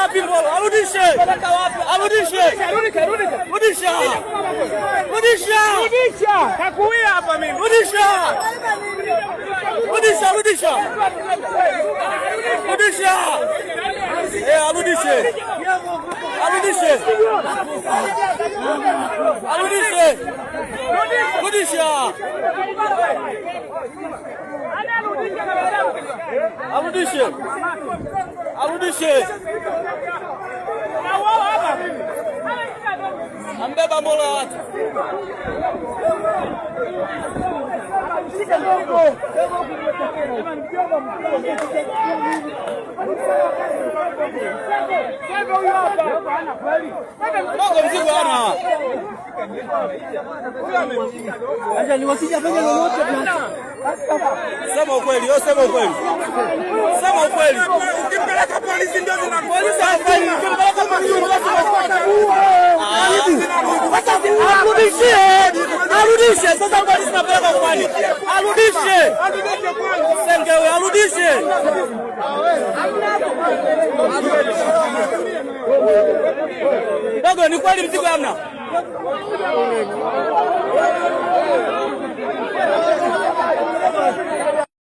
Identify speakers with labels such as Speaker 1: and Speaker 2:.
Speaker 1: wapi Mbolo? Arudishe. Arudishe. Rudisha. Kakuia hapa mimi. Rudisha. Arudishe. Arudishe. Ambeba Mbolo watu. Mungu mzigo ana. Acha niwasijafanya lolote bwana. Sema ukweli, sema ukweli. Sema ukweli. Ukimpeleka polisi ndio zina polisi hafanyi. Ukimpeleka polisi ndio zinafuata. Arudishe. Sasa polisi napeleka kwani? Arudishe. Sengewe arudishe. Dogo ni kweli mzigo hamna?